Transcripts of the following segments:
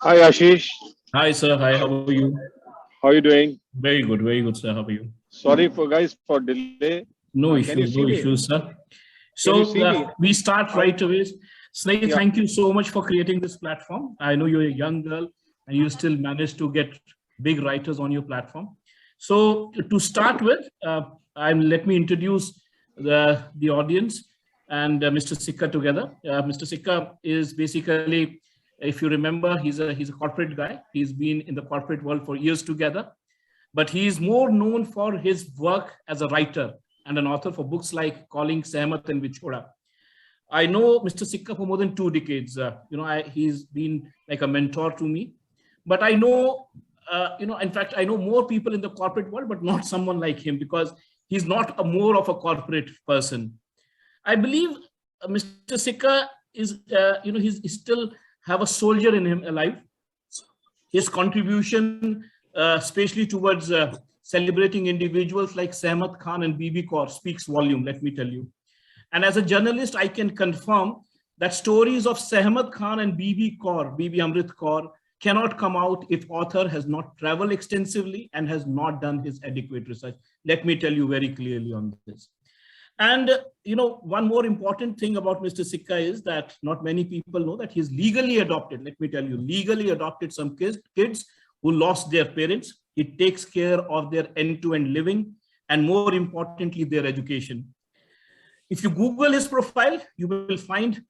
Hi Ashish, Hi, sir. Hi, how are you? how are you doing? Very good, sir. How are you? Sorry for guys for delay. No Can you see issues, no me? issues, sir. Can you see So me? we start How? right away. Sneh, Yeah. thank you so much for creating this platform. I know you're a young girl and you still managed to get big writers on your platform. So to start with, let me introduce the audience and Mr. Sikka together. Mr. Sikka is basically, if you remember, he's a corporate guy. He's been in the corporate world for years together, but he is more known for his work as a writer and an author for books like Calling Sehmat and Vichoda. I know Mr. Sikka for more than 2 decades. He's been like a mentor to me. But I know, in fact, I know more people in the corporate world, but not someone like him because he's not a more of a corporate person. I believe Mr. Sikka is, he's still have a soldier in him alive. His contribution, especially towards celebrating individuals like Sehmat Khan and Bibi Kaur, speaks volume, let me tell you. And as a journalist, I can confirm that stories of Sehmat Khan and Bibi Kaur, Bibi Amrit Kaur, cannot come out if author has not traveled extensively and has not done his adequate research. Let me tell you very clearly on this. And one more important thing about Mr. Sikka is that not many people know that he's legally adopted. Let me tell you, legally adopted some kids who lost their parents. He takes care of their end-to-end living and more importantly, their education. If you Google his profile, you will find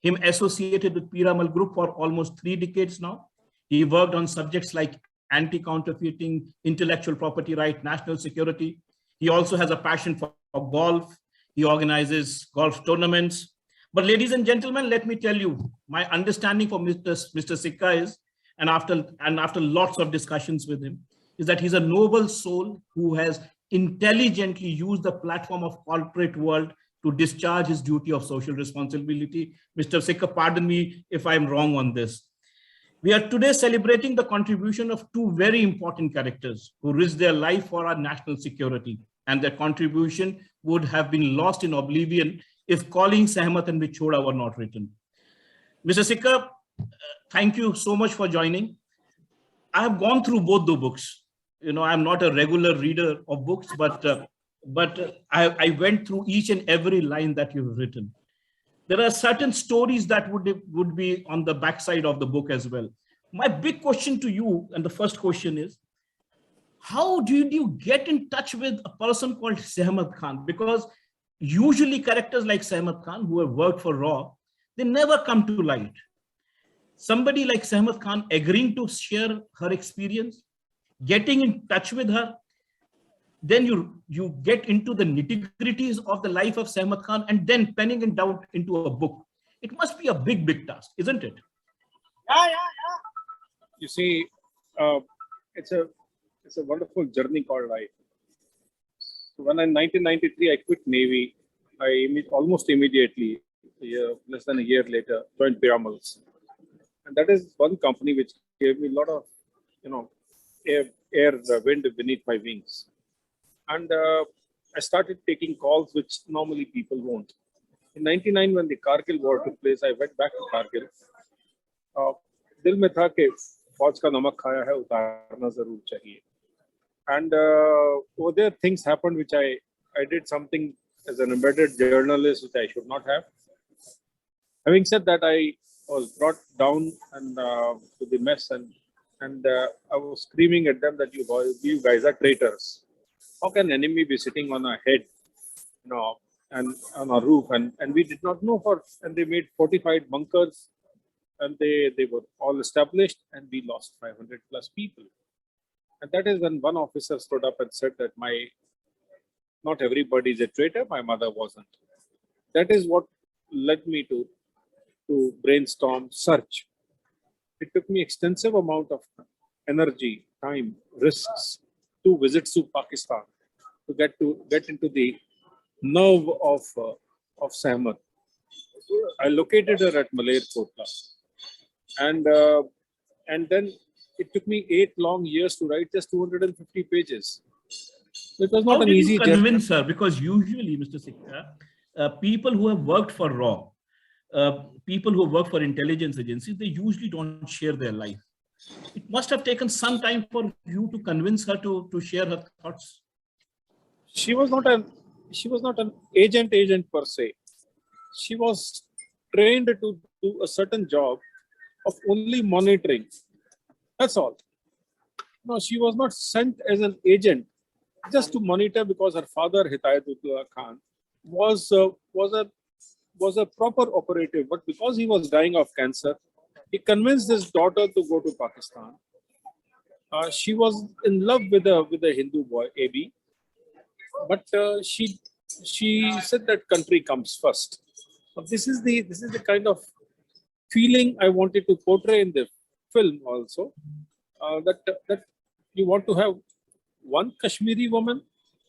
him associated with Piramal Group for almost 3 decades now. He worked on subjects like anti-counterfeiting, intellectual property right, national security. He also has a passion for golf. He organizes golf tournaments. But ladies and gentlemen, let me tell you, my understanding for Mr. Sikka is, and after lots of discussions with him, is that he's a noble soul who has intelligently used the platform of corporate world to discharge his duty of social responsibility. Mr. Sikka, pardon me if I'm wrong on this. We are today celebrating the contribution of two very important characters who risked their life for our national security, and their contribution would have been lost in oblivion if Calling Sehmat and Vichoda were not written. Mr. Sikka, thank you so much for joining. I have gone through both the books. I'm not a regular reader of books, but I went through each and every line that you've written. There are certain stories that would be on the backside of the book as well. My big question to you, and the first question is, how did you get in touch with a person called Sehmat Khan? Because usually characters like Sehmat Khan who have worked for Raw, they never come to light. Somebody like Sehmat Khan agreeing to share her experience, getting in touch with her, then you get into the nitty-gritties of the life of Sehmat Khan and then penning it down into a book. It must be a big task, isn't it? You see, uh, it's a wonderful journey called life. So when in 1993 I quit Navy, almost immediately, less than a year later, joined Piramals, and that is one company which gave me a lot of, you know, wind beneath my wings, and I started taking calls which normally people won't. In '99, when the Kargil war took place, I went back to Kargil. दिल में था कि फौज का नमक खाया है उतारना जरूर चाहिए and over there things happened which I did something as an embedded journalist which I should not have. Having said that, I was brought down and to the mess, and I was screaming at them that you guys are traitors. How can enemy be sitting on our head, and on our roof, and we did not know and they made fortified bunkers, and they were all established, and we lost 500 plus people. And that is when one officer stood up and said that not everybody is a traitor, my mother wasn't. That is what led me to brainstorm, search. It took me extensive amount of energy, time, risks, 2 visits to Pakistan to get into the nerve of Sehmat. I located her at Malair Kotla, and then it took me 8 long years to write just 250 pages. It was not How an did easy you journey. convince her? Because usually, Mr. Sikka, people who have worked for RAW, people who work for intelligence agencies, they usually don't share their life. It must have taken some time for you to convince her to share her thoughts. She was not an agent per se. She was trained to do a certain job of only monitoring. That's all. No, she was not sent as an agent just to monitor because her father Hidayatullah Khan was a proper operative, but because he was dying of cancer, he convinced his daughter to go to Pakistan. She was in love with a Hindu boy, AB, but she said that country comes first. So this is the kind of feeling I wanted to portray in the film also. That you want to have one Kashmiri woman.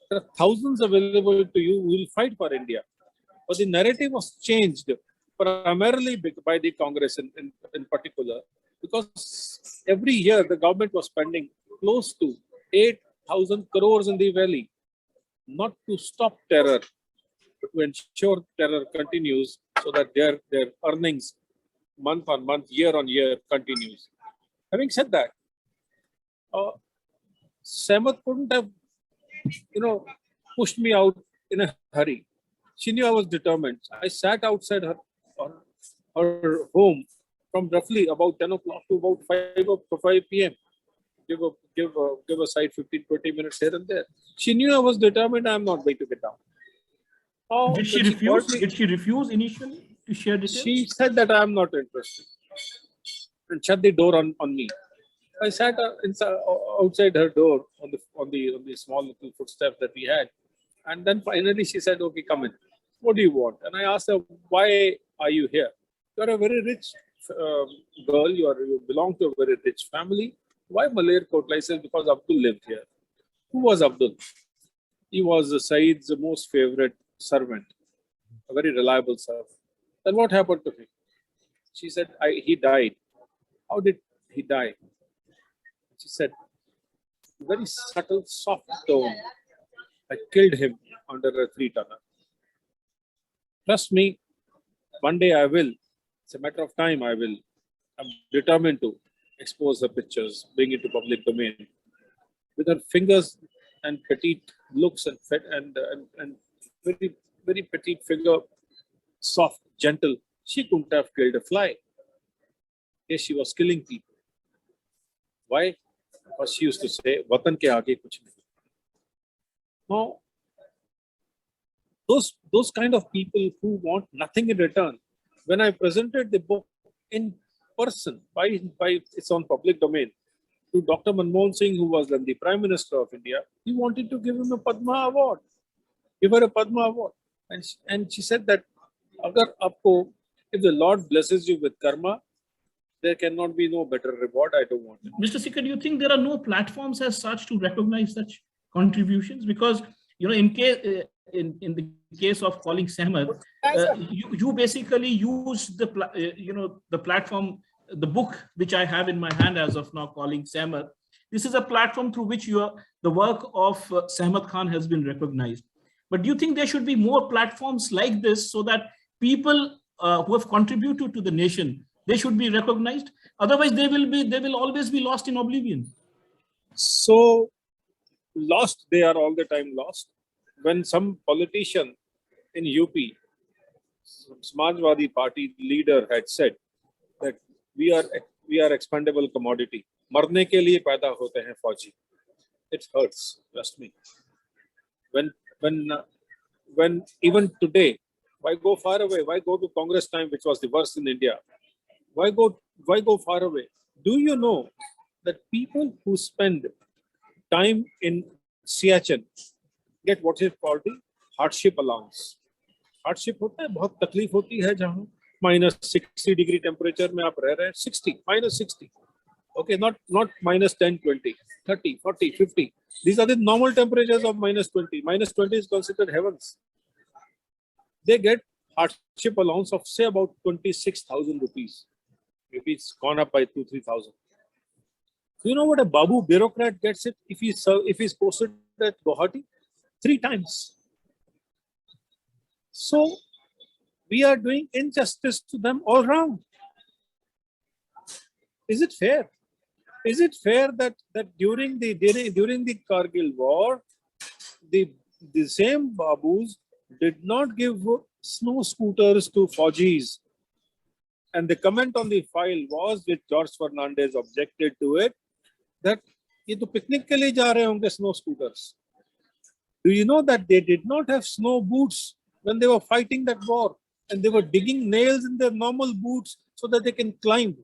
There are thousands available to you who will fight for India. But the narrative was changed primarily by the Congress in particular, because every year the government was spending close to 8,000 crores in the valley, not to stop terror, but to ensure terror continues so that their earnings month on month, year on year continues. Having said that, Samat couldn't have, pushed me out in a hurry. She knew I was determined. I sat outside her home from roughly about 10 o'clock to about 5 p.m. Give a side 15-20 minutes here and there. She knew I was determined. I'm not going to get down. Did she refuse? Did she refuse initially to share details? She said that I'm not interested and shut the door on me. I sat outside her door on the small little footsteps that we had, and then finally she said, "Okay, come in. What do you want?" And I asked her, "Why are you here? You are a very rich girl. You belong to a very rich family. Why Maler Kotla?" I said, "Because Abdul lived here." Who was Abdul? He was Saeed's most favorite servant, a very reliable servant. Then what happened to him? She said, "He died." How did he die? She said, very subtle, soft tone. "I killed him under a 3-tonner. Trust me, one day I will. It's a matter of time I will. I'm determined to expose her pictures, bring it to public domain." With her fingers and petite looks and very, very petite figure, soft, gentle, she couldn't have killed a fly. Yes, she was killing people. Why? Because she used to say, "Watan ke aage kuch nahi." Now, those kind of people who want nothing in return, when I presented the book in person, by its own public domain, to Dr. Manmohan Singh, who was then the Prime Minister of India, he wanted to give him a Padma Award. Give her a Padma Award. And she said that, if the Lord blesses you with karma, there cannot be no better reward. I don't want it. Mr. Sikka, do you think there are no platforms as such to recognize such contributions? Because, in the case of calling Sehmat, you basically use the platform, the book which I have in my hand as of now, calling Sehmat. This is a platform through which the work of Sehmat Khan has been recognized. But do you think there should be more platforms like this so that people who have contributed to the nation, they should be recognized? Otherwise, they will always be lost in oblivion. So lost, they are all the time lost. When some politician in UP, Samajwadi Party leader, had said that we are expendable commodity. Marne ke liye paida hote hain fauji. It hurts, trust me. When even today, why go far away? Why go to Congress time, which was the worst in India? Why go far away? Do you know that people who spend time in Siachen get what is called the hardship allowance? Hardship होता है, बहुत तकलीफ होती है जहाँ -60 degree temperature में आप रह रहे हैं, -60. Okay, not -10, 20, 30, 40, 50. These are the normal temperatures of -20. -20 is considered heavens. They get hardship allowance of say about 26,000 rupees. Maybe it's gone up by 2,000-3,000. Do you know what a Babu bureaucrat gets it if he's posted at Guwahati? 3 times. So we are doing injustice to them all round. Is it fair? is it fair that during the Kargil war, the same Babus did not give snow scooters to Fauji's? And the comment on the file was, which George Fernandez objected to it, that ये तो picnic के लिए जा रहे होंगे snow scooters. Do you know that they did not have snow boots when they were fighting that war, and they were digging nails in their normal boots so that they can climb?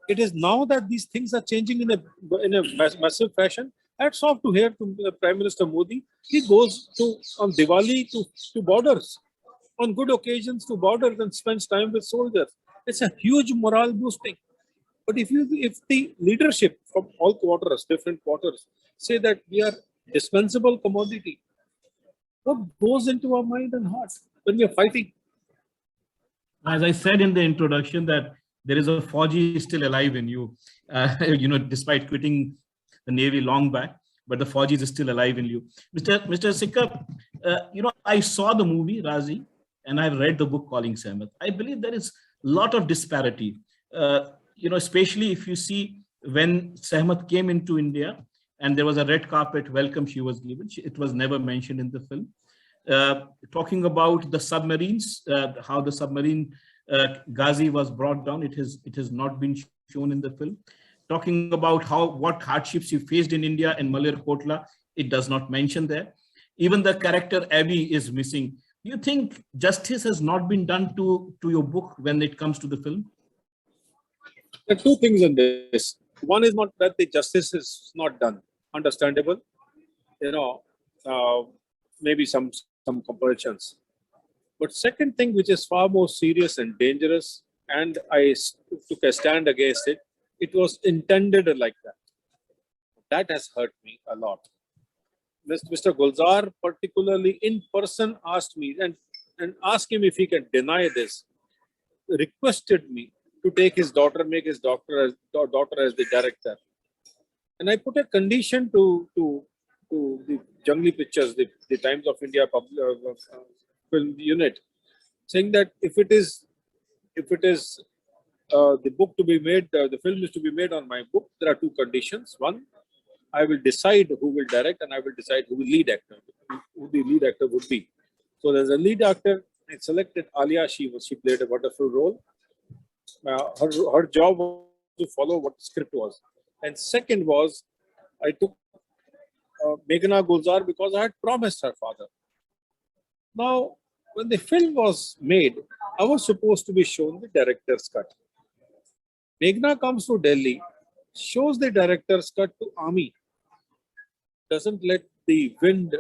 It is now that these things are changing in a massive fashion. Hats off to here to Prime Minister Modi. He goes to on Diwali to borders, on good occasions to borders, and spends time with soldiers. It's a huge morale boosting. But if the leadership from all quarters, different quarters, say that we are dispensable commodity, what goes into our mind and heart when we are fighting? As I said in the introduction, that there is a Fauji still alive in you, despite quitting the Navy long back, but the Fauji is still alive in you. Mr. Sikka, I saw the movie Razi, and I've read the book Calling Sehmat. I believe there is a lot of disparity, especially if you see when Sehmat came into India and there was a red carpet welcome she was given. It was never mentioned in the film. Talking about the submarines, how the submarine Ghazi was brought down, it has not been shown in the film. Talking about what hardships he faced in India and Malerkotla, it does not mention there. Even the character Abby is missing. Do you think justice has not been done to your book when it comes to the film? There are two things in this. One is not that the justice is not done. Understandable. Maybe some compulsions. But second thing, which is far more serious and dangerous, and I took a stand against it, it was intended like that. That has hurt me a lot. Mr. Gulzar particularly in person asked me and asked him if he can deny this, requested me to take his daughter, make his daughter as the director. And I put a condition to the Jungli Pictures, the Times of India film unit, saying that if it is the book to be made, the film is to be made on my book, there are two conditions. One, I will decide who will direct, and I will decide who the lead actor would be. So there's a lead actor. I selected Alia. She played a wonderful role. Her job was to follow what the script was. And second was, I took Meghna Gulzar because I had promised her father. Now, when the film was made, I was supposed to be shown the director's cut. Meghna comes to Delhi, shows the director's cut to Ami, doesn't let the wind,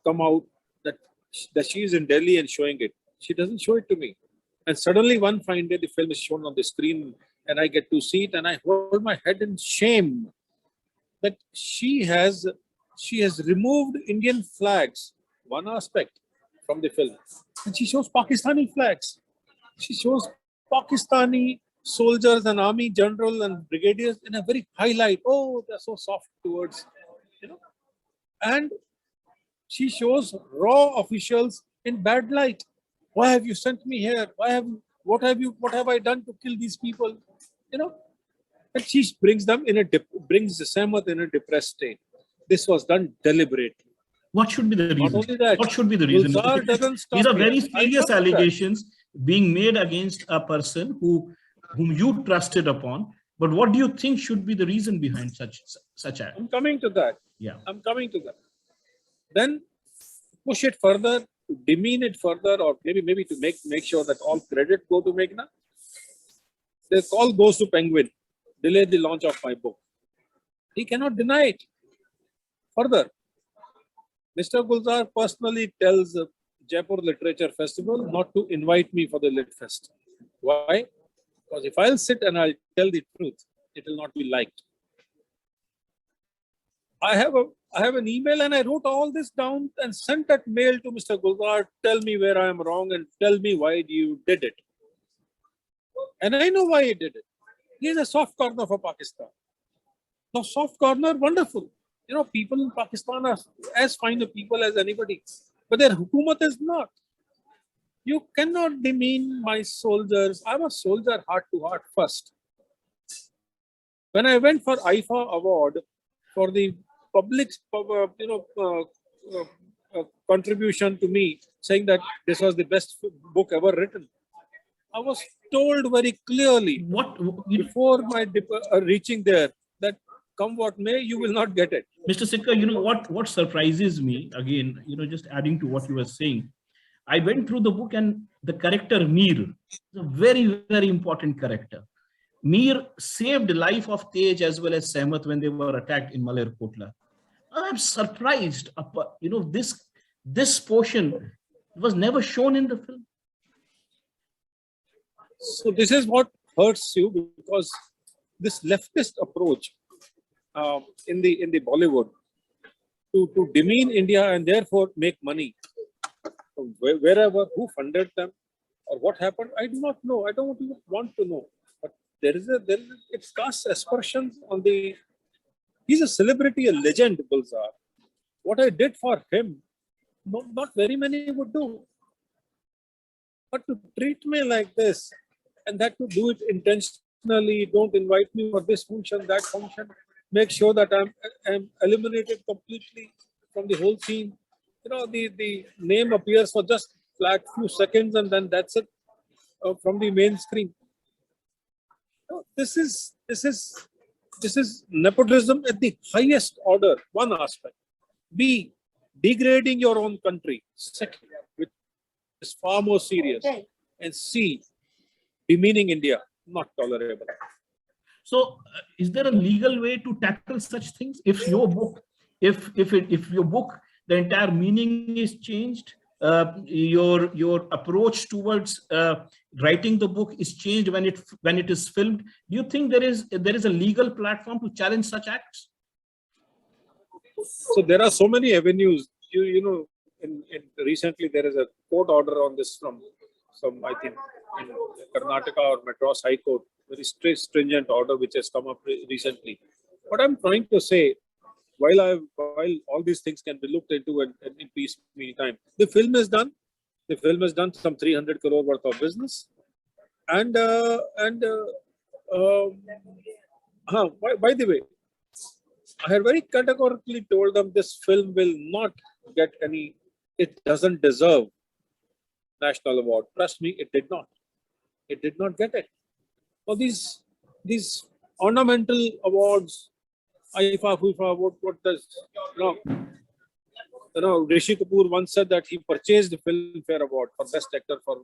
come out that she is in Delhi and showing it. She doesn't show it to me. And suddenly one fine day, the film is shown on the screen and I get to see it and I hold my head in shame that she has removed Indian flags, one aspect from the film. And she shows Pakistani flags. She shows Pakistani soldiers and army general and brigadiers in a very highlight. Oh, they're so soft towards, And she shows raw officials in bad light. Why have you sent me here? What have I done to kill these people? And she brings the Sehmat in a depressed state. This was done deliberately. What should be the reason? Not only that, what should be the reason? These are very serious allegations being made against a person whom you trusted upon. But what do you think should be the reason behind such act? I'm coming to that. Yeah. I'm coming to that. Then push it further, to demean it further, or maybe to make sure that all credit go to Meghna. The call goes to Penguin. Delay the launch of my book. He cannot deny it. Further, Mr. Gulzar personally tells Jaipur Literature Festival not to invite me for the Lit Fest. Why? Because if I'll sit and I'll tell the truth, it will not be liked. I have an email and I wrote all this down and sent that mail to Mr. Gulzar. Tell me where I am wrong and tell me why you did it. And I know why he did it. He is a soft corner for Pakistan. Now, soft corner, wonderful. People in Pakistan are as fine a people as anybody. But their hukumat is not. You cannot demean my soldiers. I'm a soldier heart to heart first. When I went for IFA award for the public's contribution to me, saying that this was the best book ever written, I was told very clearly What before my reaching there that come what may, you will not get it. Mr. Sikka, what surprises me again, just adding to what you were saying, I went through the book and the character Mir is a very, very important character. Mir saved the life of Tej as well as Sehmat when they were attacked in Malerkotla. I'm surprised. This portion was never shown in the film. So this is what hurts you, because this leftist approach in the Bollywood to demean India and therefore make money. Wherever, who funded them or what happened, I do not know. I don't even want to know. But it casts aspersions on the. He's a celebrity, a legend, Gulzar. What I did for him, not very many would do. But to treat me like this, and that to do it intentionally, don't invite me for this function, that function, make sure that I'm eliminated completely from the whole scene. The name appears for just flat few seconds and then that's it from the main screen. This is nepotism at the highest order, one aspect. B, degrading your own country, second, which is far more serious. And C, demeaning India, not tolerable. So, is there a legal way to tackle such things? If your book, if your book, the entire meaning is changed, your approach towards writing the book is changed when it is filmed. Do you think there is a legal platform to challenge such acts? So there are so many avenues. Recently there is a court order on this from some, I think, in Karnataka or Madras High Court, very stringent order which has come up recently. What I'm trying to say, while all these things can be looked into and in piecemeal time, the film is done. The film has done some 300 crore worth of business, by the way, I had very categorically told them this film will not get any. It doesn't deserve national award. Trust me, it did not. It did not get it. So these ornamental awards, IFA, FUFA, what does Rishi Kapoor once said that he purchased the Filmfare Award for Best Actor for a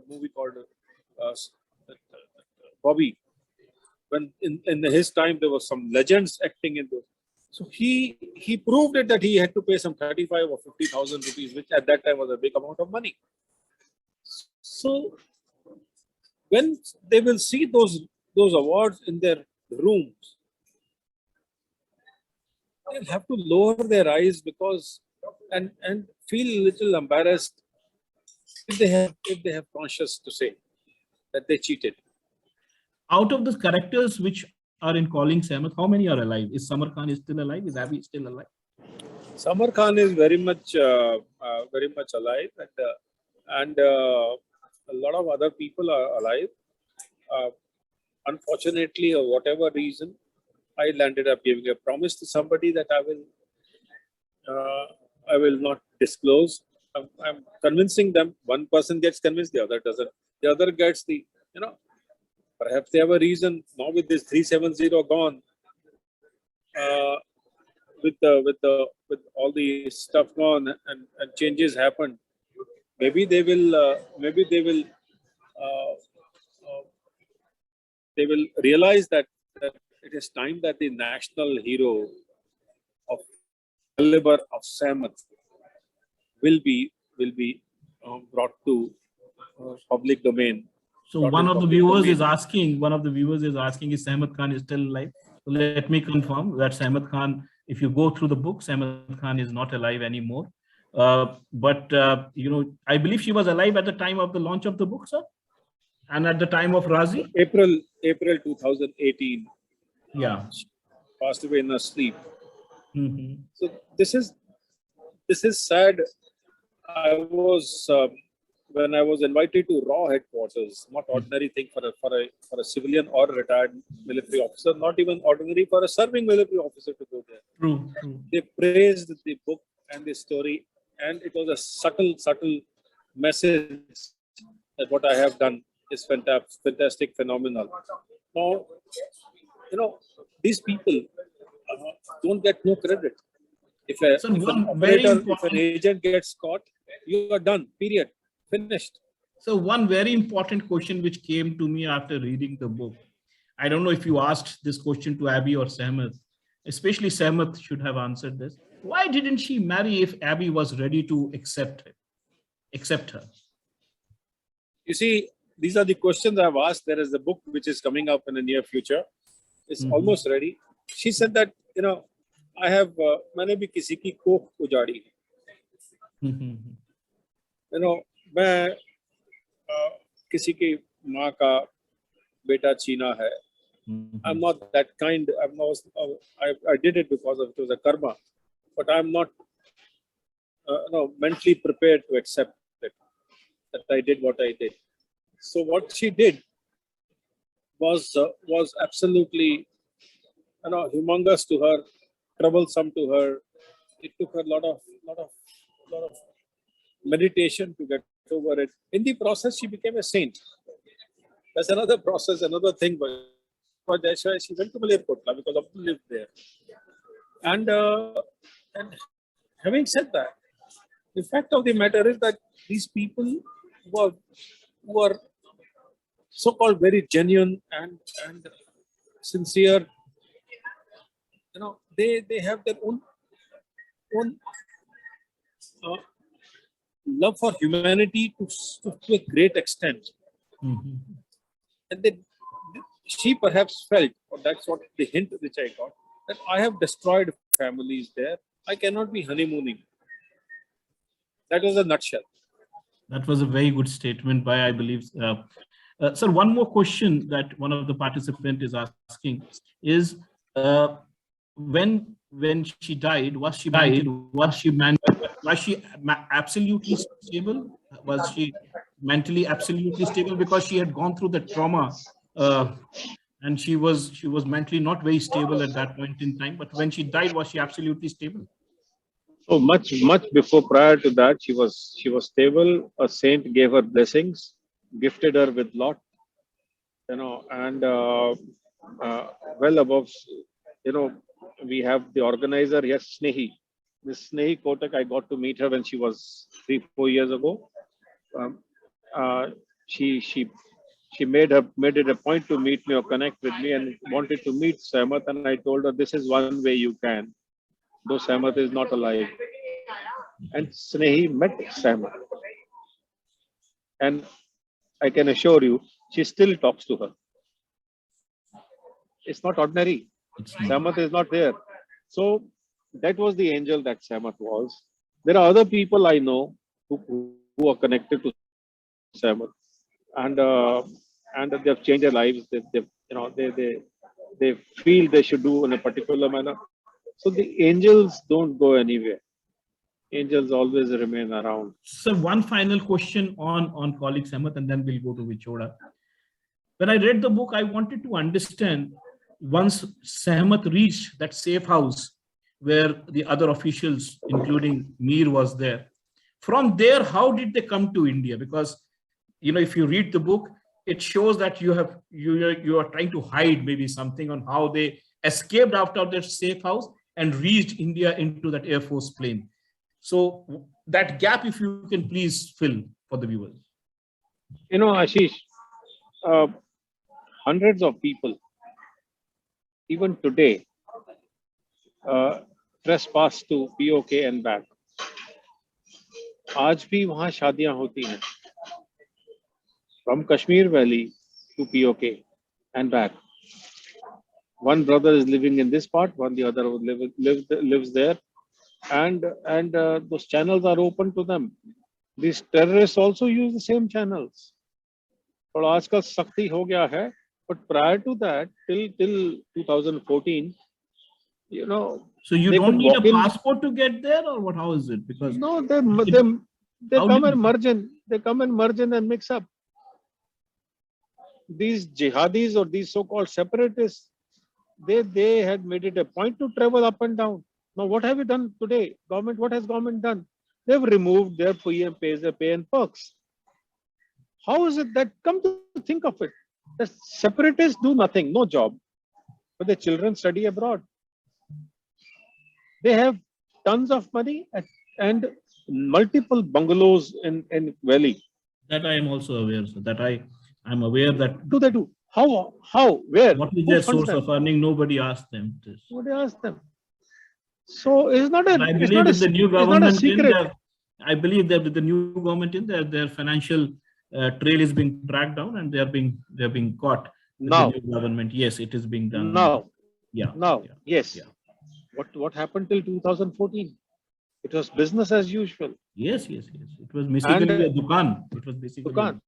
movie called Bobby. When in his time there was some legends acting in those. So he proved it that he had to pay some 35 or 50,000 rupees, which at that time was a big amount of money. So when they will see those awards in their rooms, they'll have to lower their eyes because and feel a little embarrassed if they have conscience to say that they cheated. Out of the characters which are in Calling Sehmat, how many are alive? Is Samar Khan still alive? Is Abby still alive? Samar Khan is very much alive, and a lot of other people are alive. Unfortunately, or whatever reason, I landed up giving a promise to somebody that I will not disclose. I'm convincing them. One person gets convinced, the other doesn't. The other gets perhaps they have a reason. Now with this 370 gone, with all the stuff gone and changes happened, maybe they will realize that it is time that the national hero of caliber of Sehmat will be brought to public domain. So one of the viewers is asking, is Sehmat Khan is still alive? So let me confirm that Sehmat Khan, if you go through the book, Sehmat Khan is not alive anymore. But I believe she was alive at the time of the launch of the book, sir, and at the time of Razi. April 2018. Yeah, She passed away in her sleep. mm-hmm. So this is sad. I was when I was invited to RAW headquarters, not ordinary thing for a civilian or a retired military officer, not even ordinary for a serving military officer to go there. True, true. They praised the book and the story, and it was a subtle message that what I have done is fantastic, phenomenal. Now, these people don't get no credit. If So an one very operator, if important, an agent gets caught, you are done. Period. Finished. so one very important question which came to me after reading the book. I don't know if you asked this question to Abby or Sahmat. Especially Sahmat should have answered this. Why didn't she marry if Abby was ready to accept her? You see, these are the questions I've asked. There is a book which is coming up in the near future. It's almost ready. She said that, I have, मैंने भी किसी की कोख उजाड़ी. मैं किसी की माँ का बेटा छीना है. I'm not that kind. I did it because it was a karma, but I'm not mentally prepared to accept it, that I did what I did. So what she did was absolutely humongous to her, troublesome to her. It took her a lot of meditation to get over it. In the process, she became a saint. That's another process, another thing. But that's why she went to Malayputla, because Abdul lived there. And having said that, the fact of the matter is that these people who are so-called very genuine and sincere, they have their own love for humanity to a great extent. And she perhaps felt, or that's what the hint which I got, that I have destroyed families there. I cannot be honeymooning. That was a nutshell. That was a very good statement by, I believe. Sir, one more question that one of the participants is asking is, when she died, was she absolutely stable? Was she mentally absolutely stable? Because she had gone through the trauma, and she was mentally not very stable at that point in time. But when she died, was she absolutely stable? So much before, prior to that, she was stable. A saint gave her blessings, gifted her with lot, and well above, we have the organizer. Yes, Snehi. This Snehi Kotak, I got to meet her when she was 3-4 years ago. She made it a point to meet me or connect with me, and wanted to meet Sahmat, and I told her this is one way you can, though Sahmat is not alive. And Snehi met Sahmat, and I can assure you, she still talks to her. It's not ordinary. Sahmat is not there. So that was the angel that Sahmat was. There are other people I know who are connected to Sahmat, and they have changed their lives. They feel they should do in a particular manner. So the angels don't go anywhere. Angels always remain around. So one final question on colleague Sahmat, and then we'll go to Vichoda. When I read the book, I wanted to understand, once Sahmat reached that safe house where the other officials, including Mir, was there. From there, how did they come to India? Because, if you read the book, it shows that you are trying to hide maybe something on how they escaped out of that safe house and reached India into that Air Force plane. So that gap, if you can please fill for the viewers. Ashish, hundreds of people, even today, trespass to POK and back. आज भी वहाँ शादियां होती हैं. From Kashmir Valley to POK and back. One brother is living in this part, the other lives there, and those channels are open to them. These terrorists also use the same channels. और आजकल सख्ती हो गया है, but prior to that, till 2014, So you don't need a passport to get there, or what? How is it? Because no, They How come did and merge in. They come and merge in and mix up. These jihadis or these so-called separatists, they had made it a point to travel up and down. Now, what have you done today? Government, what has government done? They've removed their PM pays, their pay and perks. How is it that, come to think of it, the separatists do nothing, no job, but their children study abroad. They have tons of money and multiple bungalows in Valley. that I am also aware, sir, that I'm aware that What do they do? How? Where? what is Who their funds source them? of earning? Nobody asked them this. Nobody asked them. So it's not And a I it's believe not a with the new it's not a government in secret. there, I believe that with the new government in there, their financial trail is being tracked down and they're being caught with the Now, new government. Yes, it is being done. now, Yeah. now, Yeah. yes. Yeah. What happened till 2014? It was business as usual. Yes. It was basically a And dukan. It was basically. Dukan.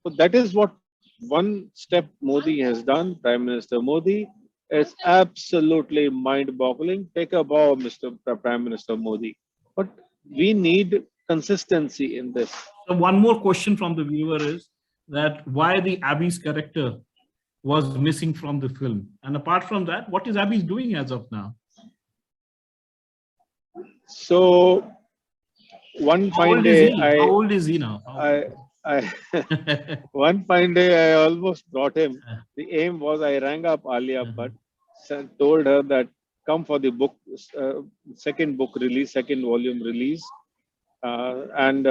So that is what one step Modi has done. Prime Minister Modi is absolutely mind-boggling. Take a bow, Mr. Prime Minister Modi. But we need consistency in this. So one more question from the viewer is that why the Abby's character was missing from the film, and apart from that, what is Abby's doing as of now? So one How fine old is day, he? How old is he now? I one fine day I almost brought him. The aim was I rang up Alia Bhatt, told her that come for the book, second book release, second volume release. And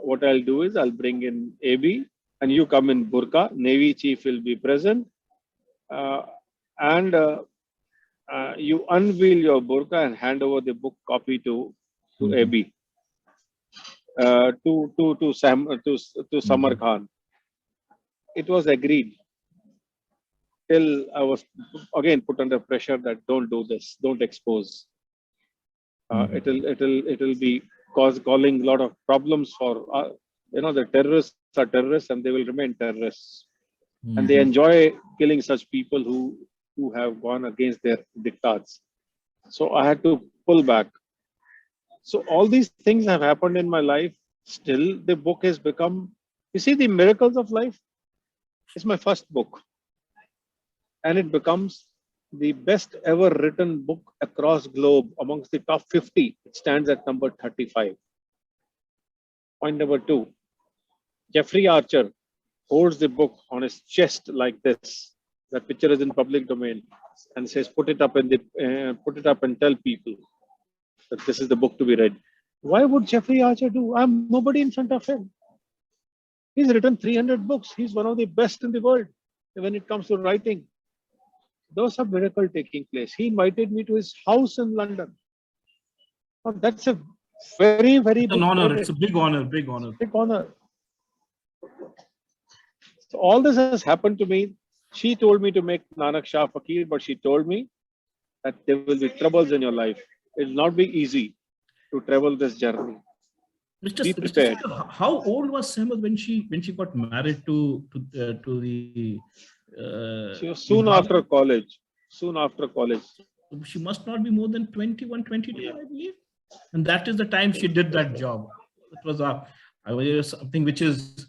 what I'll do is I'll bring in AB and you come in burqa. Navy chief will be present. And you unveil your burqa and hand over the book copy to AB. To Samar Khan. It was agreed. Till I was again put under pressure that don't do this, don't expose. It'll be calling a lot of problems for the terrorists are terrorists and they will remain terrorists, and they enjoy killing such people who have gone against their diktats. So I had to pull back. So all these things have happened in my life. Still, the book has become, you see, the miracles of life is my first book. And it becomes the best ever written book across globe amongst the top 50. It stands at number 35. Point number 2. Jeffrey Archer holds the book on his chest like this. That picture is in public domain, and says, put it up and tell people that this is the book to be read. Why would Jeffrey Archer do? I'm nobody in front of him. He's written 300 books. He's one of the best in the world when it comes to writing. There was a miracle taking place. He invited me to his house in London. Now, that's a very, very It's an big honor. credit. It's a big honor. Big honor. Big honor. So all this has happened to me. She told me to make Nanak Shah Fakir, but she told me that there will be troubles in your life. It will not be easy to travel this journey. Be prepared. Sikka, how old was Sehmat when she got married to the? She was soon after college. Soon after college. She must not be more than 21, 22, I believe. And that is the time she did that job. It was something which is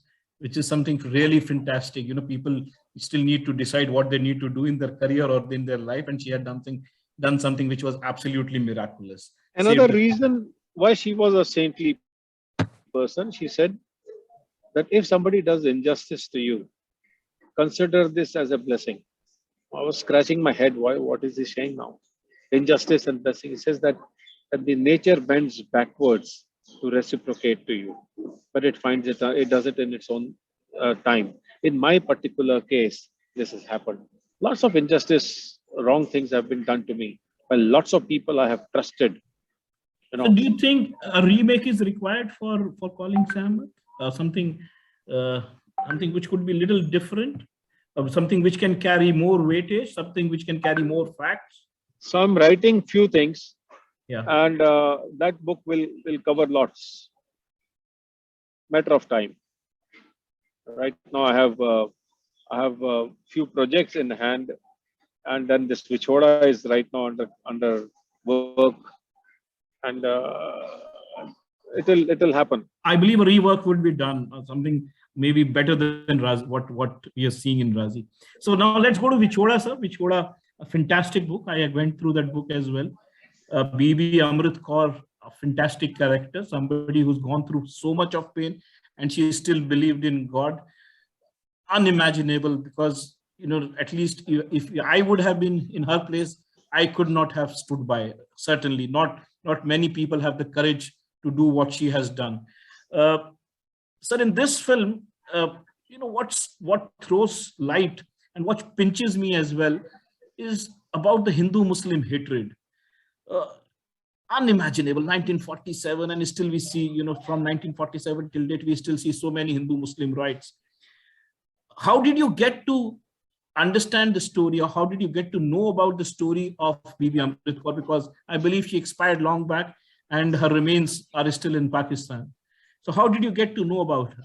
something really fantastic. People still need to decide what they need to do in their career or in their life, and she had done something which was absolutely miraculous. Another reason why she was a saintly person, she said that if somebody does injustice to you, consider this as a blessing. I was scratching my head. Why? What is he saying now? Injustice and blessing. He says that the nature bends backwards to reciprocate to you, but it finds it. It does it in its own time. In my particular case, this has happened. Lots of injustice, wrong things have been done to me. Well, lots of people I have trusted. So do you think a remake is required for Calling Sam? Something which could be a little different, something which can carry more weightage, something which can carry more facts? So I'm writing few things, yeah, and that book will cover lots. Matter of time. Right now, I have a few projects in hand, and then this Vichoda is right now under work, and it'll happen. I believe a rework would be done, or something maybe better than Razi, what we are seeing in Razi. So now let's go to Vichoda, sir. Vichoda, a fantastic book. I went through that book as well. BB Amrit Kaur, a fantastic character, somebody who's gone through so much of pain, and she still believed in God. Unimaginable, because at least if I would have been in her place, I could not have stood by. Certainly not many people have the courage to do what she has done. uh, Sir, in this film, what throws light and what pinches me as well is about the Hindu Muslim hatred. uh, Unimaginable. 1947, and still we see, from 1947 till date, we still see so many Hindu Muslim riots. How did you get to understand the story, or how did you get to know about the story of Bibi Amrit Kaur? Because I believe she expired long back and her remains are still in Pakistan. So how did you get to know about her?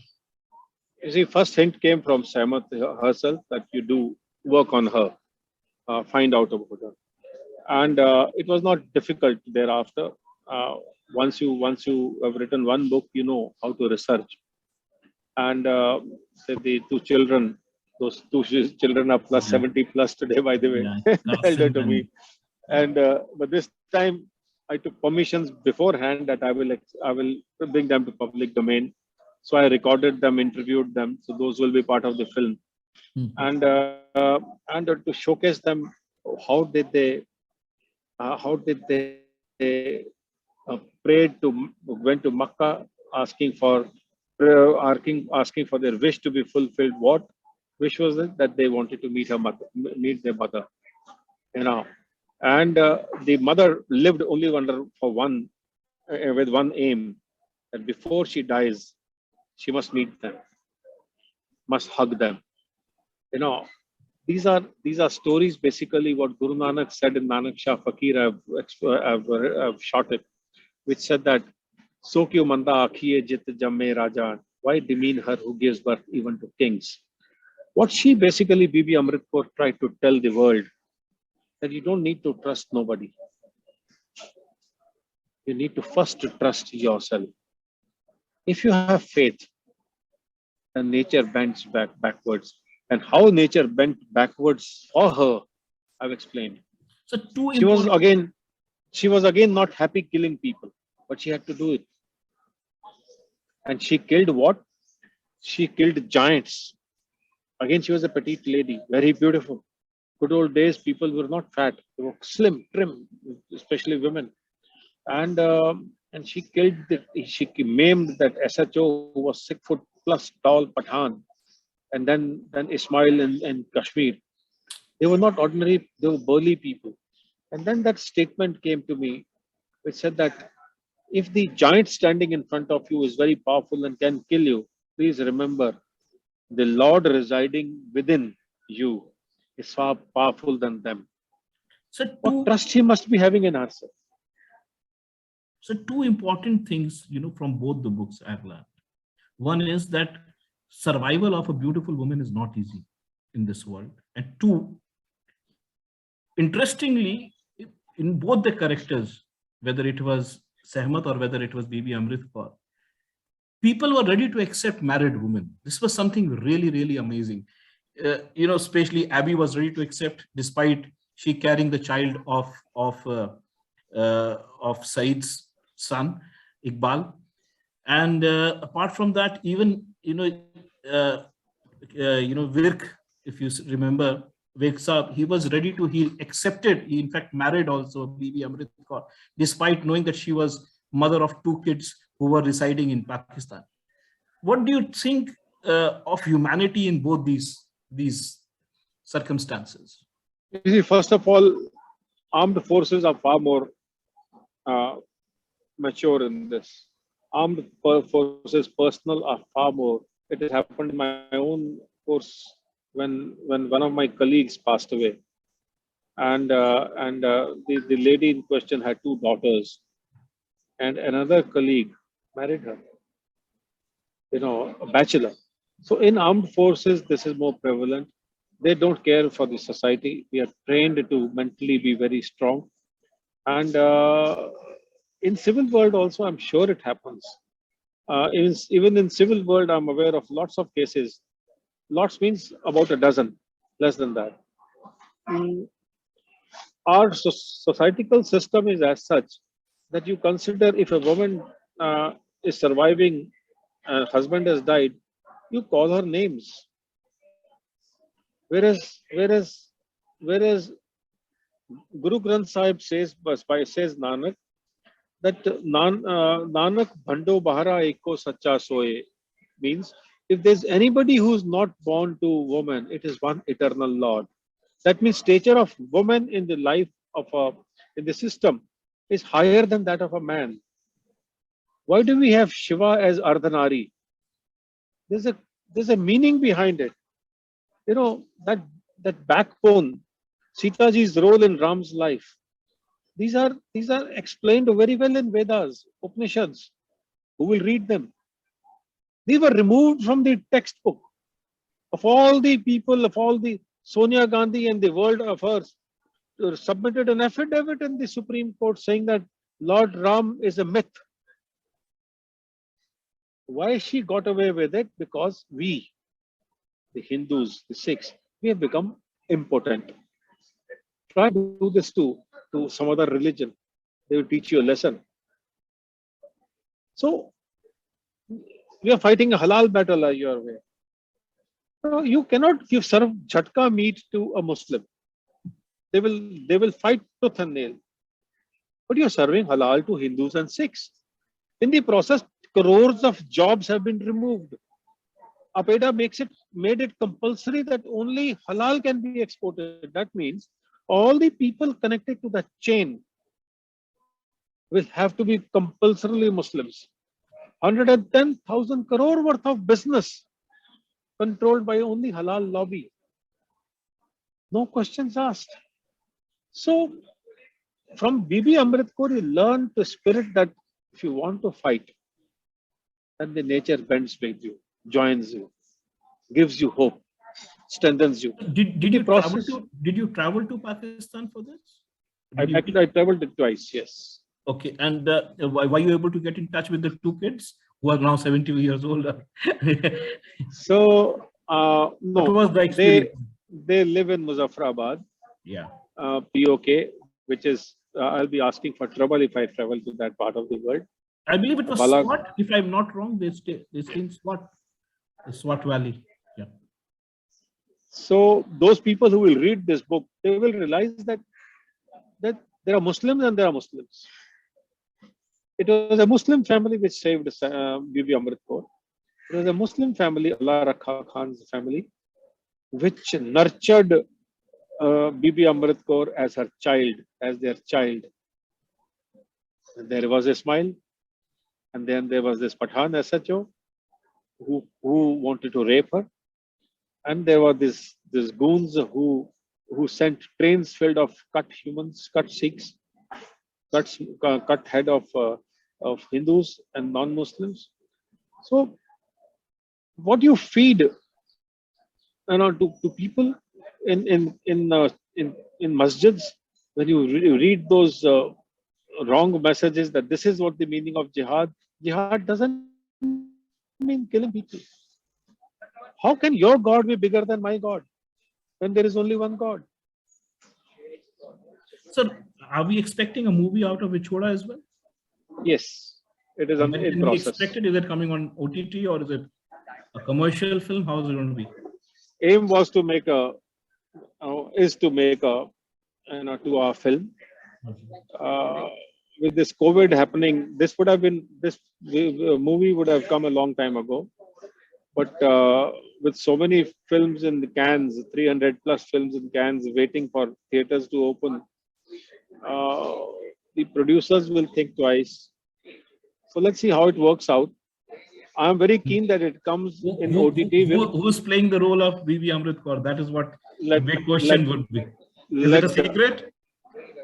You see, first hint came from Sehmat herself that you do work on her, find out about her, and it was not difficult thereafter. Uh, once you have written one book, you know how to research. And the two children, those two children are plus Yeah. 70 plus today, by the way, Yeah, elder to Qasim me. And but this time I took permissions beforehand that I will bring them to public domain. So I recorded them, interviewed them. So those will be part of the film. Mhm. And to showcase them, how did they prayed to went to Makkah, asking for asking for their wish to be fulfilled. What wish was it? That they wanted to meet meet their mother. You know, and the mother lived only for one with one aim, that before she dies, she must meet them, must hug them. You know, these are stories, basically what Guru Nanak said in Nanak Shah Fakir. I've shot it, which said that so kyu manda akhiye jit jamme raja, why demean her who gives birth even to kings? What she basically, Bibi Amrit Kaur, tried to tell the world, that you don't need to trust nobody. You need to first trust yourself. If you have faith, then nature bends backwards. And how nature bent backwards for her, I've explained. So two She was important. again, she was again not happy killing people, but she had to do it. And she killed what? She killed giants. Again, she was a petite lady, very beautiful. Good old days, people were not fat; they were slim, trim, especially women. And she killed she maimed that SHO who was 6 foot plus tall Pathan, and then Ismail in Kashmir. They were not ordinary; they were burly people. And then that statement came to me, which said that if the giant standing in front of you is very powerful and can kill you, please remember the Lord residing within you is far powerful than them. So What two. trust he must be having in herself. So two important things, from both the books I've learned. One is that survival of a beautiful woman is not easy in this world. And two, interestingly, in both the characters, whether it was Sehmat or whether it was Bibi Amrit Kaur, people were ready to accept married women. This was something really, really amazing. Especially Abby was ready to accept, despite she carrying the child of Said's son, Iqbal. And apart from that, even Virk, if you remember, Virk Saab, he was ready to, he accepted, he in fact married also Bibi Amrit Kaur, despite knowing that she was mother of two kids who were residing in Pakistan. What do you think of humanity in both these circumstances? You see, first of all, armed forces are far more uh, mature in this. Armed forces personnel are far more. It has happened in my own course when one of my colleagues passed away, and the lady in question had two daughters, and another colleague married her. A bachelor. So in armed forces, this is more prevalent. They don't care for the society. We are trained to mentally be very strong. And in civil world also, I'm sure it happens. Even in civil world, I'm aware of lots of cases. Lots means about a dozen, less than that. Mm, our societal system is as such that you consider if a woman is surviving, husband has died, you call her names. Whereas, whereas, whereas Guru Granth Sahib says Nanak that Nanak Bhando Bahara Eko Sacha Soye means if there's anybody who's not born to woman, it is one eternal Lord. That means stature of woman in the life of in the system is higher than that of a man. Why do we have Shiva as Ardhanari? There's a there's a meaning behind it. You know that backbone, Sitaji's role in Ram's life. These are explained very well in Vedas, Upanishads. Who will read them? They were removed from the textbook of all the people, of all the Sonia Gandhi and the world affairs submitted an affidavit in the Supreme Court saying that Lord Ram is a myth. Why she got away with it? Because we, the Hindus, the Sikhs, we have become impotent. Try to do this to some other religion. They will teach you a lesson. So we are fighting a halal battle your way. No, you cannot serve jhatka meat to a Muslim. They will fight tooth and nail. But you're serving halal to Hindus and Sikhs. In the process, crores of jobs have been removed. APEDA made it compulsory that only halal can be exported. That means all the people connected to the chain will have to be compulsorily Muslims. 110,000 crore worth of business controlled by only halal lobby. No questions asked. So from Bibi Amrit Kaur, you learn the spirit that if you want to fight, then the nature bends with you, joins you, gives you hope, strengthens you. Did you travel to Pakistan for this? I traveled it twice, yes. Okay, and were you able to get in touch with the two kids who are now 70 years old? So no, what was the experience? They live in Muzaffarabad. Yeah. POK, which is I'll be asking for trouble if I travel to that part of the world. I believe it was Swat, if I'm not wrong. They stay in Swat, the Swat Valley. Yeah. So those people who will read this book, they will realize that there are Muslims and there are Muslims. It was a Muslim family which saved Bibi Amrit Kaur. It was a Muslim family, Allah Rakha Khan's family, which nurtured Bibi Amrit Kaur as her child, as their child. And there was Ismail, and then there was this Pathan SHO who wanted to rape her, and there were these goons who sent trains filled of cut humans, cut Sikhs, cut head of Hindus and non-Muslims. So what you feed to people in masjids, when you read those wrong messages that this is what the meaning of jihad doesn't mean killing people. How can your God be bigger than my God when there is only one God? So are we expecting a movie out of Vichhoda as well? Yes, it is in process. Expected? Is it coming on OTT or is it a commercial film? How is it going to be? Aim was to make a 2-hour film. With this COVID happening, this movie would have come a long time ago. But with so many films in the cans, 300 plus films in cans waiting for theaters to open, the producers will think twice. So let's see how it works out. I'm very keen that it comes in OTT. Who's playing the role of Bibi Amrit Kaur? That is what the big question would be. Is it a secret?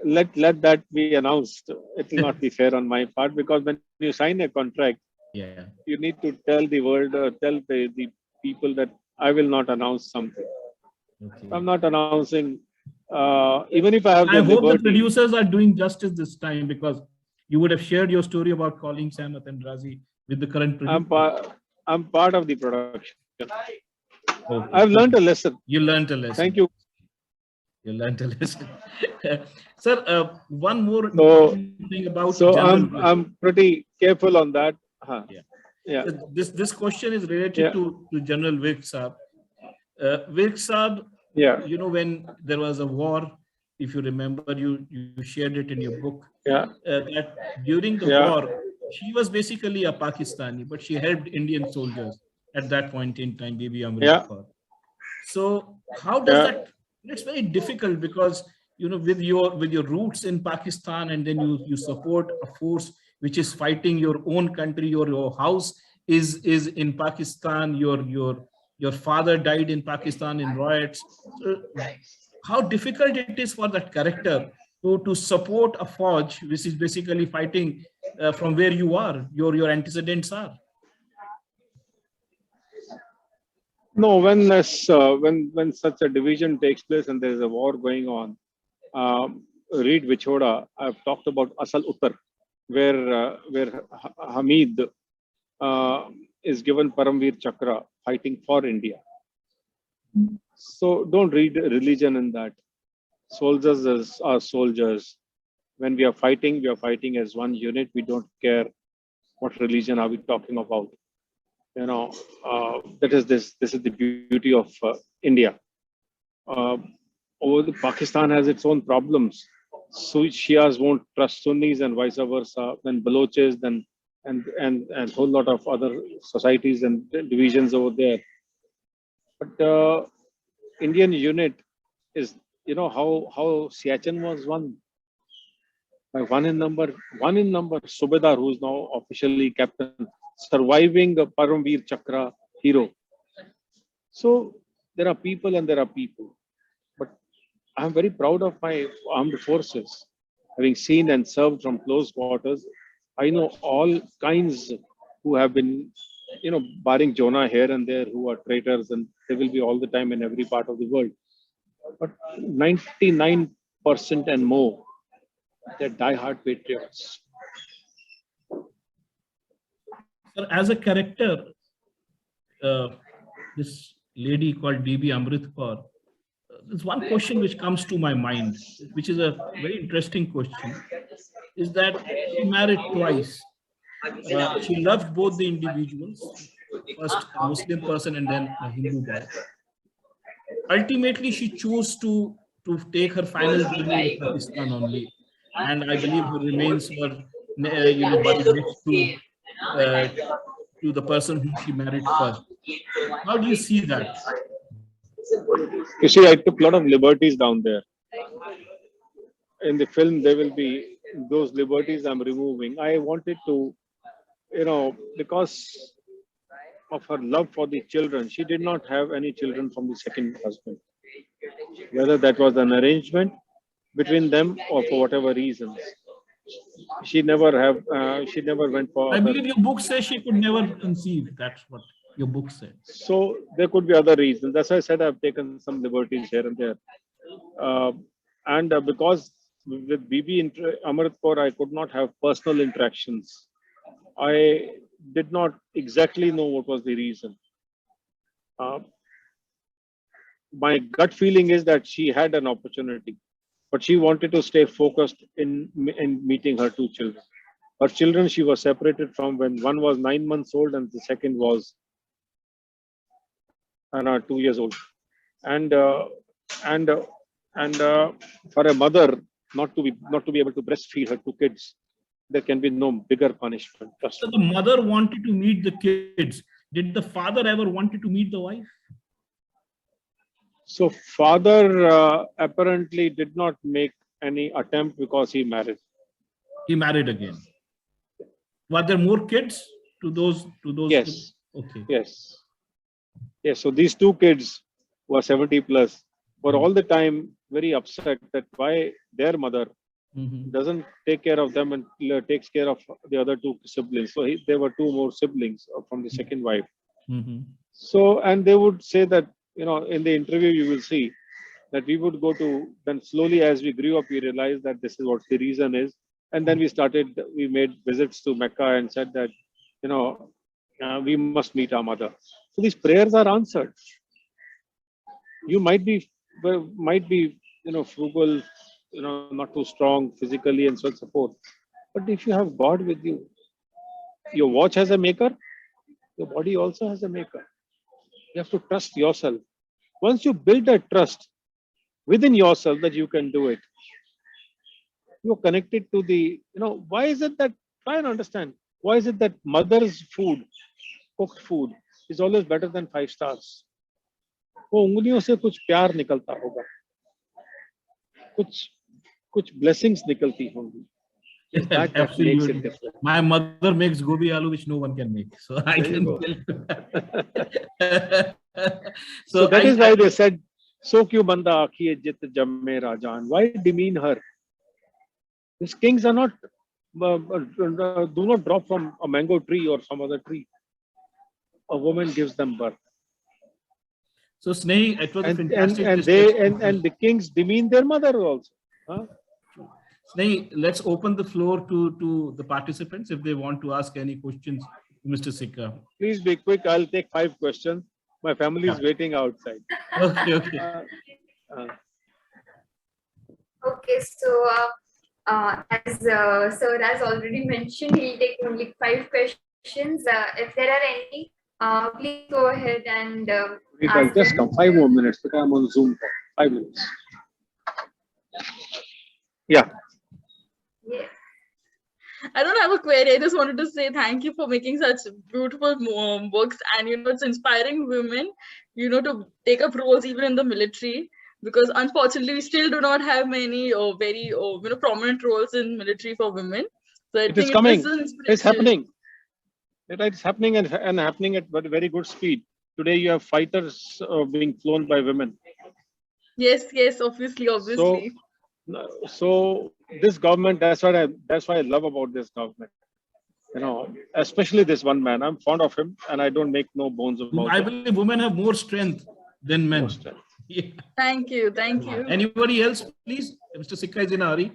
Let that be announced. It will not be fair on my part, because when you sign a contract, you need to tell the world, tell the people that I will not announce something. Okay. I'm not announcing, even if I have. I hope the producers are doing justice this time, because you would have shared your story about calling Samat and Razi with the current I'm producer? I'm part of the production. Okay. I've learned a lesson. You learned a lesson. Thank you. You learned a lesson. Sir, one more So, thing about so general wisdom. I'm pretty careful on that. Yeah. Yeah. So this question is related Yeah. to General Vic Saab. Vic Saab, Yeah. you know, when there was a war, if you remember, you shared it in your book, Yeah. that during the Yeah. war, she was basically a Pakistani, but she helped Indian soldiers at that point in time, Bibi Amrit Yeah. Kaur. So how does Yeah. that? It's very difficult because, you know, with your roots in Pakistan, and then you support a force which is fighting your own country. Your house is in Pakistan. Your father died in Pakistan in riots. So how difficult it is for that character to support a forge which is basically fighting from where you are, your antecedents are. No, when such a division takes place and there is a war going on, read Vichoda. I've talked about Asal Uttar, where Hamid is given Paramveer Chakra fighting for India. So don't read religion in that. Soldiers are soldiers. When we are fighting as one unit. We don't care what religion are we talking about. You know, that is this. This is the beauty of India. Uh, over Pakistan has its own problems. So Shias won't trust Sunnis and vice versa. Then Baloches, then and whole lot of other societies and divisions over there. But Indian unit is, you know, how Siachen was won by one in number Subedar, who is now officially captain, surviving a Paramveer Chakra hero. So there are people and there are people. But I'm very proud of my armed forces. Having seen and served from close quarters, I know all kinds who have been, you know, barring Jonah here and there, who are traitors, and they will be all the time in every part of the world. But 99% and more, they're die-hard patriots. Sir, as a character, this lady called Bibi Amrit Kaur, there's one question which comes to my mind, which is a very interesting question, is that she married twice. She loved both the individuals, first a Muslim person and then a Hindu boy. Ultimately, she chose to take her final journey in Pakistan only, and I believe her remains were, buried next uh, to the person whom she married first. How do you see that? You see, I took a lot of liberties down there. In the film, there will be those liberties I'm removing. I wanted to, you know, because of her love for the children, she did not have any children from the second husband. Whether that was an arrangement between them or for whatever reasons, she never went for I other. believe your book says she could never conceive. That's what your book said. So there could be other reasons. That's why I said I've taken some liberties here and there. And because with Amrit Kaur, I could not have personal interactions. I did not exactly know what was the reason. My gut feeling is that she had an opportunity, but she wanted to stay focused in meeting her two children. Her children she was separated from when one was 9 months old and the second was 2 years old. And and uh, and for a mother not to be able to breastfeed her two kids, there can be no bigger punishment. So the mother wanted to meet the kids. Did the father ever wanted to meet the wife? So father apparently did not make any attempt because he married. He married again. Were there more kids to those? Yes. Okay. Yes. Yes. So these two kids who are 70 plus were all the time very upset that why their mother doesn't take care of them and takes care of the other two siblings. So there were two more siblings from the second wife. So, and they would say that, you know, in the interview, you will see that we would go to, then slowly as we grew up, we realized that this is what the reason is. And then we made visits to Mecca and said that we must meet our mother. So these prayers are answered. You might be, frugal, not too strong physically and so on, so forth. But if you have God with you, your watch has a maker, your body also has a maker. You have to trust yourself. Once you build a trust within yourself that you can do it, you're connected to the, why is it that, try and understand, why is it that mother's food, cooked food, is always better than 5 stars? वो उंगलियों से कुछ प्यार निकलता होगा, कुछ blessings निकलती होंगी. It's that makes it Absolutely. different. My mother makes gobi aloo, which no one can make. So I There you can go. tell. So that is why they said, "So kyun banda akhiye jit jamme rajan." Why demean her? These kings are not, do not drop from a mango tree or some other tree. A woman gives them birth. So Snehi, it was a And fantastic the kings demean their mother also. Huh? Snehi, let's open the floor to the participants if they want to ask any questions to Mr. Sikka. Please be quick. I'll take 5 questions. My family is waiting outside. Okay. Okay, so as Sir has already mentioned, he'll take only 5 questions. If there are any, please go ahead and I'll ask just them. come 5 more minutes because I'm on Zoom call. 5 minutes. Yeah. Yes. I don't have a query. I just wanted to say thank you for making such beautiful books, and it's inspiring women, to take up roles even in the military, because unfortunately we still do not have many very prominent roles in military for women. So I It think is coming. This is an It's inspiration. happening. It's happening and happening at very good speed. Today you have fighters being flown by women. Yes, obviously. So this government, that's what I love about this government. Especially this one man. I'm fond of him, and I don't make no bones about I it. believe women have more strength than men. Yeah. Thank you. Anybody else, please? Mr. Sikka is in a hurry.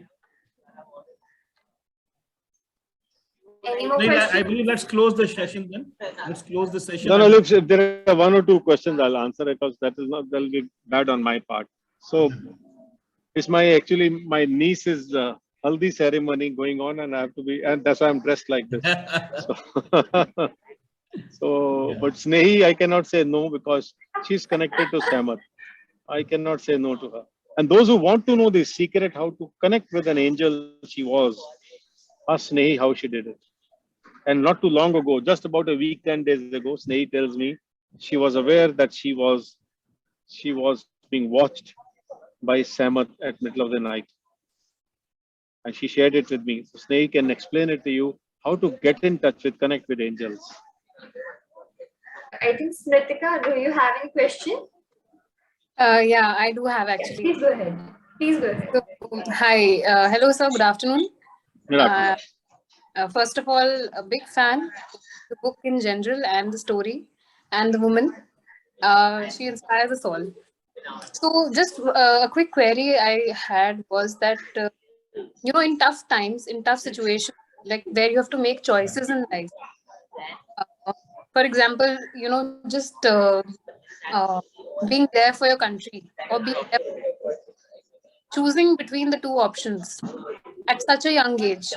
Any more I questions? believe let's close the session then. Let's close the session. No, look, if there are 1 or 2 questions, I'll answer it because that'll be bad on my part. So it's my niece's haldi ceremony going on, and I have to be, and that's why I'm dressed like this. But Snehi, I cannot say no because she's connected to Samat. I cannot say no to her. And those who want to know the secret how to connect with an angel she was, ask Snehi how she did it. And not too long ago, just about a week, 10 days ago, Snehi tells me she was aware that she was being watched by Samat at middle of the night. And she shared it with me. So Snehi can explain it to you how to get in touch with, connect with angels. I think Smritika, do you have any question? Yeah, I do have Yes, actually. please go ahead. So, hi, hello, sir. Good afternoon. Good afternoon. First of all, a big fan of the book in general and the story and the woman. She inspires us all. So, just a quick query I had was that, in tough times, in tough situations, like where you have to make choices in life. For example, just being there for your country or being there, choosing between the two options at such a young age.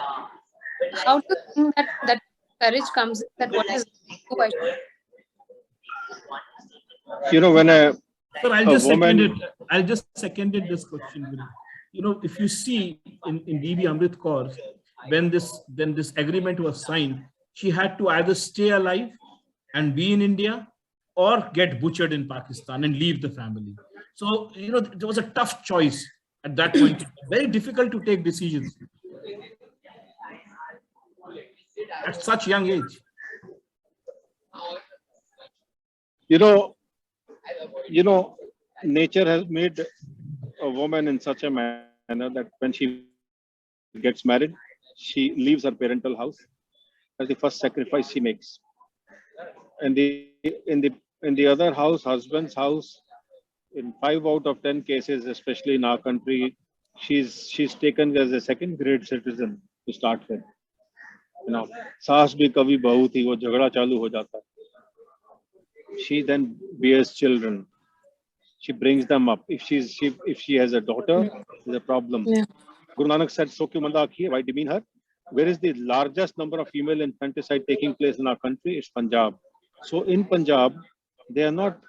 How do you think that courage comes in, that what is When Sir, I'll just second it this question. If you see in DB Amrit Kaur, when this agreement was signed, she had to either stay alive and be in India or get butchered in Pakistan and leave the family. So, there was a tough choice at that point. Very difficult to take decisions at such young age. Nature has made a woman in such a manner that when she gets married, she leaves her parental house. That's the first sacrifice she makes. And in the other house, husband's house, in 5 out of 10 cases, especially in our country, she's taken as a second grade citizen to start with. You know, सास भी कभी बहू थी, वो झगड़ा चालू हो जाता है. She then bears children. She brings them up. If she has a daughter, there's a problem. Yeah. Guru Nanak said, "So kyun manda akhi hai? Why demean her?" Where is the largest number of female infanticide taking place in our country? It's Punjab. So in Punjab, they are not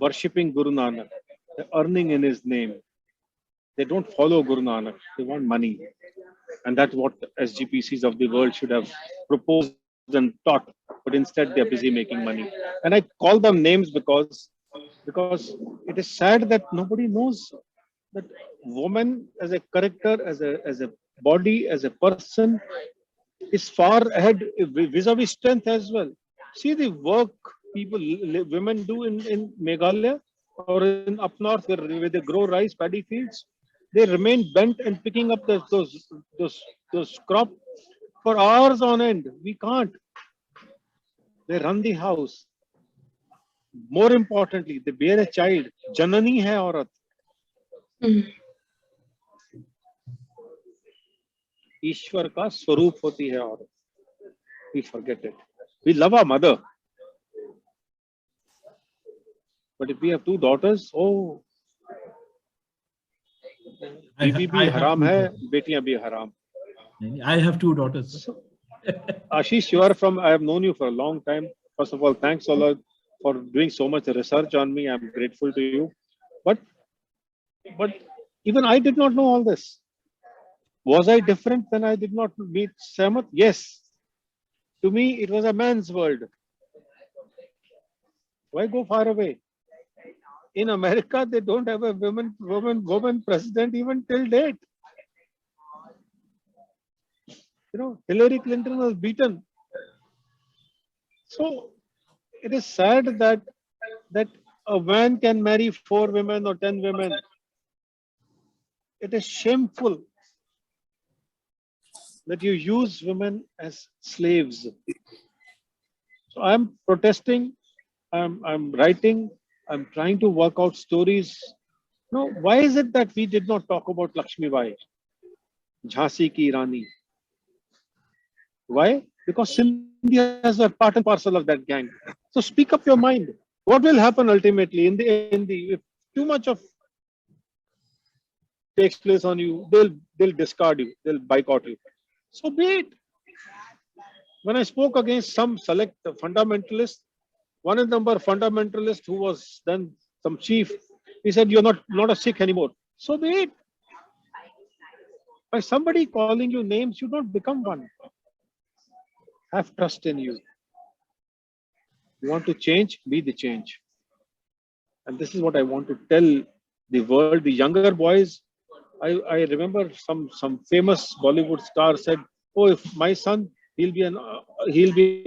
worshipping Guru Nanak. They're earning in his name. They don't follow Guru Nanak. They want money. And that's what SGPCs of the world should have proposed and taught. But instead, they're busy making money. And I call them names because it is sad that nobody knows that woman as a character, as a body, as a person, is far ahead vis-a-vis strength as well. See the work women do in Meghalaya or in up north where they grow rice, paddy fields. They remain bent and picking up those crop for hours on end. We can't. They run the house. More importantly, they bear a child. Janani hai aurat. ईश्वर का स्वरूप होती है औरत. We forget it. We love our mother. But if we have two daughters, oh, बीबी भी हराम है, बेटियां भी हराम. I have two daughters. Ashish, I have known you for a long time. First of all, thanks a lot for doing so much research on me. I'm grateful to you. But even I did not know all this. Was I different when I did not meet Samat? Yes. To me, it was a man's world. Why go far away? In America, they don't have a woman president even till date. You know, Hillary Clinton was beaten. So it is sad that a man can marry 4 women or 10 women. It is shameful that you use women as slaves. So I'm protesting. I'm writing. I'm trying to work out stories. No, why is it that we did not talk about Lakshmi Bai, Jhansi ki Rani? Why? Because India is a part and parcel of that gang. So speak up your mind. What will happen ultimately if too much of takes place on you, they'll discard you, they'll boycott you. So be it. When I spoke against some select fundamentalists, one number fundamentalist who was then some chief, he said, "You're not a Sikh anymore." So be it. By somebody calling you names, you don't become one. Have trust in you. You want to change, be the change. And this is what I want to tell the world, the younger boys. I remember some famous Bollywood star said, "Oh, if my son, he'll be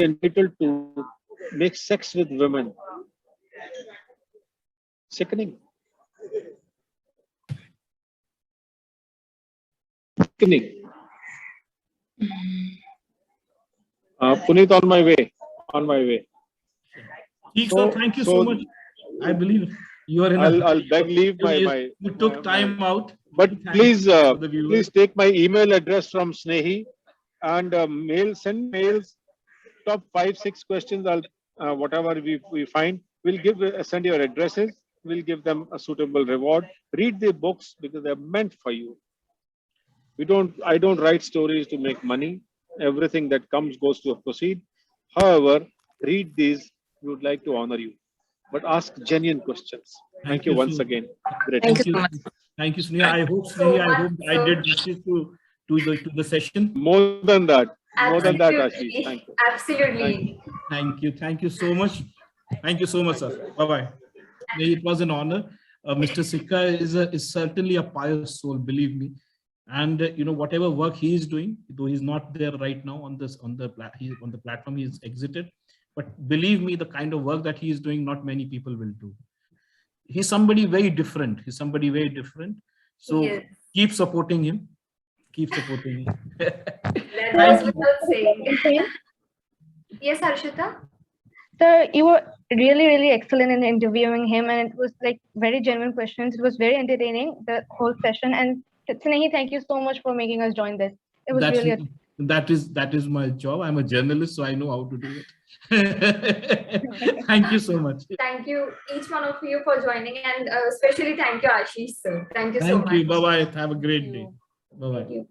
entitled to make sex with women." Sickening. Sickening. Puneet, on my way. So thank you so much. I believe you are in. I'll beg leave you took time out. But please take my email address from Snehi and send mails. Top 5-6 questions. I'll whatever we find, we'll send your addresses. We'll give them a suitable reward. Read the books because they're meant for you. I don't write stories to make money. Everything that comes goes to a proceed. However, read these. We would like to honor you, but ask genuine questions. Thank you once again. Great. Thank you so much. Thank you, Sneha. I hope I did justice to the session. More than that, Ashish. Thank you. Absolutely. Thank you so much. Thank you so much, sir. Bye-bye. It was an honor. Mr. Sikka is certainly a pious soul, believe me. And whatever work he is doing, though he's not there right now on the platform, he's exited. But believe me, the kind of work that he is doing, not many people will do. He's somebody very different. So yes. Keep supporting him. That was without saying. Yes, Harshita? Sir, you were really excellent in interviewing him, and it was like very genuine questions. It was very entertaining, the whole session. And Snehi, thank you so much for making us join this. It was That is my job. I'm a journalist, so I know how to do it. Thank you so much. Thank you, each one of you, for joining, and especially thank you, Ashish sir. Thank you so Thank much. you. Bye bye. Have a great day. you. Bye bye. Thank you.